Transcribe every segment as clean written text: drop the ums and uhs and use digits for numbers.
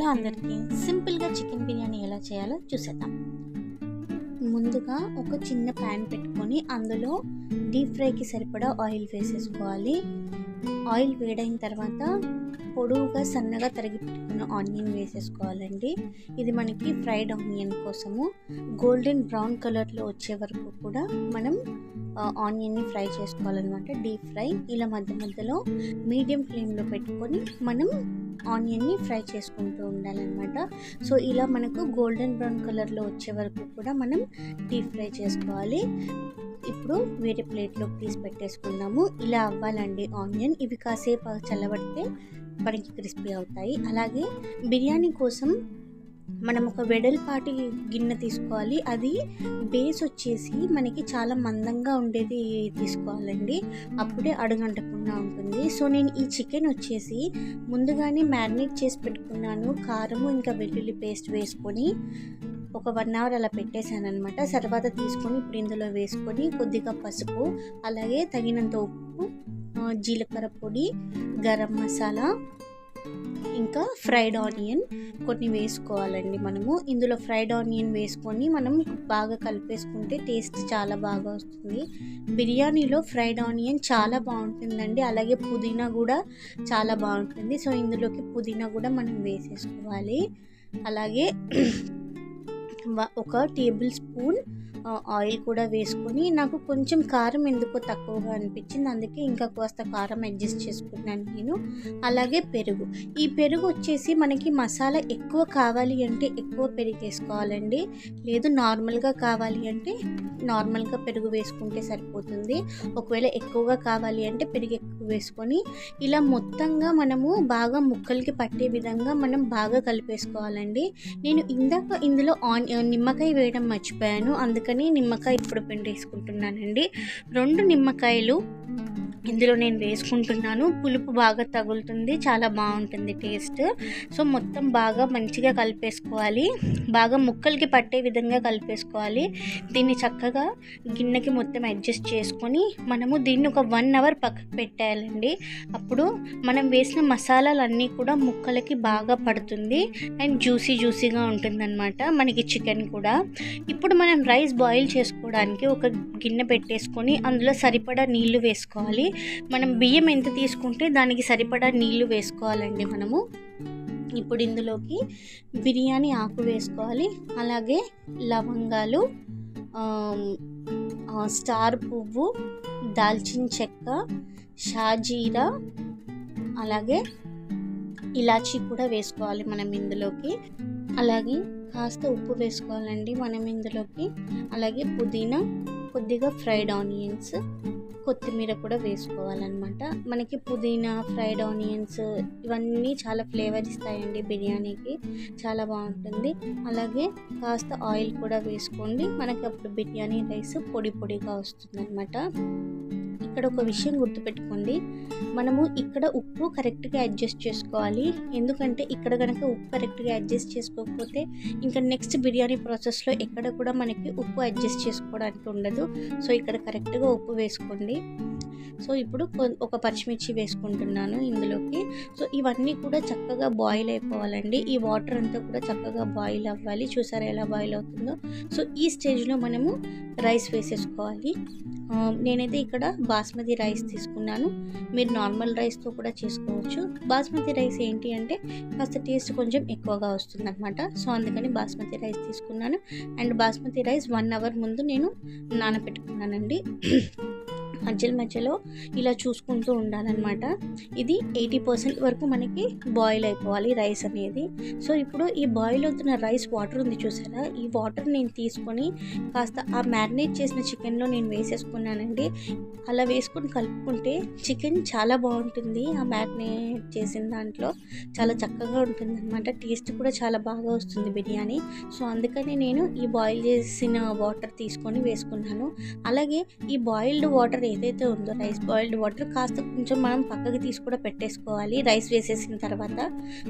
Hello అందరికీ, సింపుల్గా chicken biryani ఎలా చేయాలో చూసేద్దాం. ముందుగా ఒక చిన్న ప్యాన్ పెట్టుకొని అందులో డీప్ ఫ్రైకి సరిపడా ఆయిల్ వేసేసుకోవాలి. ఆయిల్ వేడైన తర్వాత పొడవుగా సన్నగా తరిగి పెట్టుకున్న ఆనియన్ వేసేసుకోవాలండి. ఇది మనకి ఫ్రైడ్ ఆనియన్ కోసము గోల్డెన్ బ్రౌన్ కలర్లో వచ్చే వరకు కూడా మనం ఆనియన్ని ఫ్రై చేసుకోవాలన్నమాట. డీప్ ఫ్రై ఇలా మధ్య మధ్యలో మీడియం ఫ్లేమ్లో పెట్టుకొని మనం ఆనియన్ని ఫ్రై చేసుకుంటూ ఉండాలన్నమాట. సో ఇలా మనకు గోల్డెన్ బ్రౌన్ కలర్లో వచ్చే వరకు కూడా మనం డీప్ ఫ్రై చేసుకోవాలి. ఇప్పుడు వేరే ప్లేట్లోకి తీసి పెట్టేసుకుందాము. ఇలా అవ్వాలండి ఆనియన్. ఇవి కాసేపు చల్లబడితే మనకి క్రిస్పీ అవుతాయి. అలాగే బిర్యానీ కోసం మనం ఒక వెడల్పాటి గిన్నె తీసుకోవాలి. అది బేస్ వచ్చేసి మనకి చాలా మందంగా ఉండేది తీసుకోవాలండి, అప్పుడే అడుగంటకుండా ఉంటుంది. సో నేను ఈ చికెన్ వచ్చేసి ముందుగానే మ్యారినేట్ చేసి పెట్టుకున్నాను. కారము ఇంకా వెల్లుల్లి పేస్ట్ వేసుకొని ఒక 1 అవర్ అలా పెట్టేశాను అనమాట. తర్వాత తీసుకొని ఇప్పుడు ఇందులో వేసుకొని కొద్దిగా పసుపు, అలాగే తగినంత ఉప్పు, జీలకర్ర పొడి, గరం మసాలా, ఇంకా ఫ్రైడ్ ఆనియన్ కొన్ని వేసుకోవాలండి. మనము ఇందులో ఫ్రైడ్ ఆనియన్ వేసుకొని మనం బాగా కలిపేసుకుంటే టేస్ట్ చాలా బాగా వస్తుంది. బిర్యానీలో ఫ్రైడ్ ఆనియన్ చాలా బాగుంటుందండి. అలాగే పుదీనా కూడా చాలా బాగుంటుంది. సో ఇందులోకి పుదీనా కూడా మనం వేసేసుకోవాలి. అలాగే 1 టేబుల్ స్పూన్ ఆయిల్ కూడా వేసుకొని, నాకు కొంచెం కారం ఎందుకో తక్కువగా అనిపించింది, అందుకే ఇంకా కాస్త కారం అడ్జస్ట్ చేసుకున్నాను నేను. అలాగే పెరుగు. ఈ పెరుగు వచ్చేసి మనకి మసాలా ఎక్కువ కావాలి అంటే ఎక్కువ పెరుగు వేసుకోవాలండి, లేదు నార్మల్గా కావాలి అంటే నార్మల్గా పెరుగు వేసుకుంటే సరిపోతుంది. ఒకవేళ ఎక్కువగా కావాలి అంటే పెరుగు ఎక్కువ వేసుకొని ఇలా మొత్తంగా మనము బాగా ముక్కలకి పట్టే విధంగా మనం బాగా కలిపేసుకోవాలండి. నేను ఇందాక ఇందులో నిమ్మకాయ వేయడం మర్చిపోయాను, అందుకని నిమ్మకాయ ఇప్పుడు పిండేసుకుంటున్నానండి. 2 నిమ్మకాయలు ఇందులో నేను వేసుకుంటున్నాను. పులుపు బాగా తగులుతుంది, చాలా బాగుంటుంది టేస్ట్. సో మొత్తం బాగా మంచిగా కలిపేసుకోవాలి, బాగా ముక్కలకి పట్టే విధంగా కలిపేసుకోవాలి. దీన్ని చక్కగా గిన్నెకి మొత్తం అడ్జస్ట్ చేసుకొని మనము దీన్ని ఒక 1 అవర్ పక్కకు పెట్టేయాలండి. అప్పుడు మనం వేసిన మసాలాలన్నీ కూడా ముక్కలకి బాగా పడుతుంది అండ్ జ్యూసీగా ఉంటుందన్నమాట మనకి చికెన్ కూడా. ఇప్పుడు మనం రైస్ బాయిల్ చేసుకోవడానికి ఒక గిన్నె పెట్టేసుకొని అందులో సరిపడా నీళ్లు వేసుకోవాలి. మనం బియ్యం ఎంత తీసుకుంటే దానికి సరిపడా నీళ్లు వేసుకోవాలండి మనము. ఇప్పుడు ఇందులోకి బిర్యానీ ఆకు వేసుకోవాలి, అలాగే లవంగాలు, స్టార్ పువ్వు, దాల్చిన చెక్క, షాజీరా, అలాగే ఇలాచీ కూడా వేసుకోవాలి మనం ఇందులోకి. అలాగే కాస్త ఉప్పు వేసుకోవాలండి మనం ఇందులోకి. అలాగే పుదీనా, కొద్దిగా ఫ్రైడ్ ఆనియన్స్, కొత్తిమీర కూడా వేసుకోవాలన్నమాట. మనకి పుదీనా, ఫ్రైడ్ ఆనియన్స్ ఇవన్నీ చాలా ఫ్లేవర్ ఇస్తాయండి బిర్యానీకి, చాలా బాగుంటుంది. అలాగే కాస్త ఆయిల్ కూడా వేసుకోండి, మనకి అప్పుడు బిర్యానీ రైస్ పొడి పొడిగా వస్తుంది అనమాట. ఇక్కడ ఒక విషయం గుర్తుపెట్టుకోండి, మనము ఇక్కడ ఉప్పు కరెక్ట్గా అడ్జస్ట్ చేసుకోవాలి. ఎందుకంటే ఇక్కడ కనుక ఉప్పు కరెక్ట్గా అడ్జస్ట్ చేసుకోకపోతే ఇంకా నెక్స్ట్ బిర్యానీ ప్రాసెస్లో ఎక్కడ కూడా మనకి ఉప్పు అడ్జస్ట్ చేసుకోవడానికి ఉండదు. సో ఇక్కడ కరెక్ట్గా ఉప్పు వేసుకోండి. సో ఇప్పుడు ఒక పచ్చిమిర్చి వేసుకుంటున్నాను ఇందులోకి. సో ఇవన్నీ కూడా చక్కగా బాయిల్ అయిపోవాలండి. ఈ వాటర్ అంతా కూడా చక్కగా బాయిల్ అవ్వాలి. చూసారా ఎలా బాయిల్ అవుతుందో. సో ఈ స్టేజ్లో మనము రైస్ వేసేసుకోవాలి. నేనైతే ఇక్కడ బాస్మతి రైస్ తీసుకున్నాను, మీరు నార్మల్ రైస్తో కూడా చేసుకోవచ్చు. బాస్మతి రైస్ ఏంటి అంటే కాస్త టేస్ట్ కొంచెం ఎక్కువగా వస్తుంది అనమాట. సో అందుకని బాస్మతి రైస్ తీసుకున్నాను. అండ్ బాస్మతి రైస్ 1 అవర్ ముందు నేను నానబెట్టుకున్నానండి. మధ్యలో ఇలా చూసుకుంటూ ఉండాలన్నమాట. ఇది 80% వరకు మనకి బాయిల్ అయిపోవాలి రైస్ అనేది. సో ఇప్పుడు ఈ బాయిల్ అవుతున్న రైస్ వాటర్ ఉంది చూసారా, ఈ వాటర్ నేను తీసుకొని కాస్త ఆ మ్యారినేట్ చేసిన చికెన్లో నేను వేసేసుకున్నానండి. అలా వేసుకొని కలుపుకుంటే చికెన్ చాలా బాగుంటుంది. ఆ మ్యారినేట్ చేసిన దాంట్లో చాలా చక్కగా ఉంటుంది అనమాట. టేస్ట్ కూడా చాలా బాగా వస్తుంది బిర్యానీ. సో అందుకని నేను ఈ బాయిల్ చేసిన వాటర్ తీసుకొని వేసుకున్నాను. అలాగే ఈ బాయిల్డ్ వాటర్ వాటర్ ఏదైతే ఉందో రైస్ బాయిల్డ్ వాటర్ కాస్త కొంచెం మనం పక్కకి తీసి కూడా పెట్టేసుకోవాలి రైస్ వేసేసిన తర్వాత.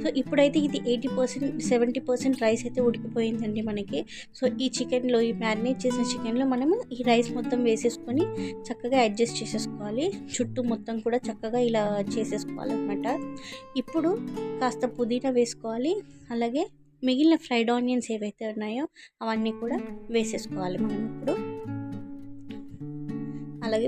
సో ఇప్పుడైతే ఇది 80% 70% రైస్ అయితే ఉడికిపోయిందండి మనకి. సో ఈ చికెన్లో, ఈ మ్యారినేట్ చేసిన చికెన్లో మనము ఈ రైస్ మొత్తం వేసేసుకొని చక్కగా అడ్జస్ట్ చేసేసుకోవాలి. చుట్టూ మొత్తం కూడా చక్కగా ఇలా చేసేసుకోవాలన్నమాట. ఇప్పుడు కాస్త పుదీనా వేసుకోవాలి. అలాగే మిగిలిన ఫ్రైడ్ ఆనియన్స్ ఏవైతే ఉన్నాయో అవన్నీ కూడా వేసేసుకోవాలి మనం ఇప్పుడు. అలాగే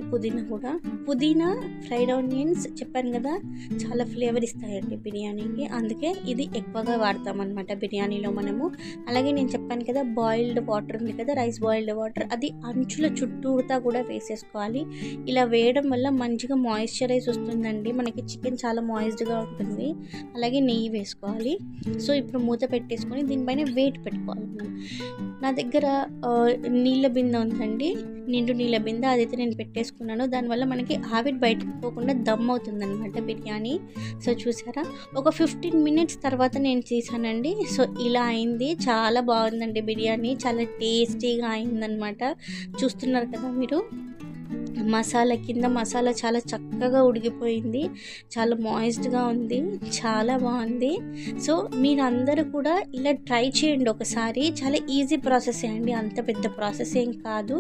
పుదీనా ఫ్రైడ్ ఆనియన్స్ చెప్పాను కదా చాలా ఫ్లేవర్ ఇస్తాయండి బిర్యానీకి, అందుకే ఇది ఎక్కువగా వాడతామన్నమాట బిర్యానీలో మనము. అలాగే నేను చెప్పాను కదా బాయిల్డ్ వాటర్ ఉంది కదా, రైస్ బాయిల్డ్ వాటర్, అది అంచుల చుట్టూతా కూడా వేసేసుకోవాలి. ఇలా వేయడం వల్ల మంచిగా మాయిశ్చరైజ్ వస్తుందండి మనకి, చికెన్ చాలా మాయిస్డ్గా ఉంటుంది. అలాగే నెయ్యి వేసుకోవాలి. సో ఇప్పుడు మూత పెట్టేసుకొని దీనిపైన వెయిట్ పెట్టుకోవాలి మనం. నా దగ్గర నీళ్ళ బిందె ఉందండి, నిండు నీళ్ళ బిందె, అదైతే నేను పెట్టేసుకున్నాను. దానివల్ల మనకి ఆవిరి బయటకు పోకుండా దమ్ అవుతుందన్నమాట బిర్యానీ. సో చూసారా, ఒక 15 మినిట్స్ తర్వాత నేను తీసానండి. సో ఇలా అయింది, చాలా బాగుందండి బిర్యానీ, చాలా టేస్టీగా అయిందనమాట. చూస్తున్నారు కదా మీరు, మసాలా చాలా చక్కగా ఉడికిపోయింది, చాలా మాయిస్డ్గా ఉంది, చాలా బాగుంది. సో మీరందరూ కూడా ఇలా ట్రై చేయండి ఒకసారి. చాలా ఈజీ ప్రాసెస్ అండి, అంత పెద్ద ప్రాసెస్ ఏం కాదు,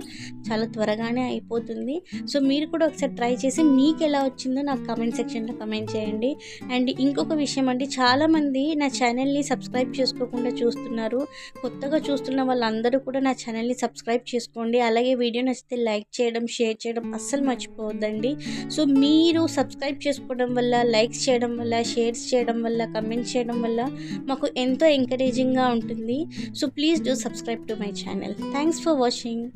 చాలా త్వరగానే అయిపోతుంది. సో మీరు కూడా ఒకసారి ట్రై చేసి మీకు ఎలా వచ్చిందో నాకు కామెంట్ సెక్షన్లో కామెంట్ చేయండి. అండ్ ఇంకొక విషయం అండి, చాలామంది నా ఛానల్ని సబ్స్క్రైబ్ చేసుకోకుండా చూస్తున్నారు. కొత్తగా చూస్తున్న వాళ్ళందరూ కూడా నా ఛానల్ని సబ్స్క్రైబ్ చేసుకోండి. అలాగే వీడియో నచ్చితే లైక్ చేయడం, షేర్ చేయడం అస్సలు మర్చిపోవద్దండి. సో మీరు సబ్స్క్రైబ్ చేసుకోవడం వల్ల, లైక్స్ చేయడం వల్ల, షేర్స్ చేయడం వల్ల, కమెంట్స్ చేయడం వల్ల మాకు ఎంతో ఎంకరేజింగ్గా ఉంటుంది. So please do subscribe to my channel. Thanks for watching.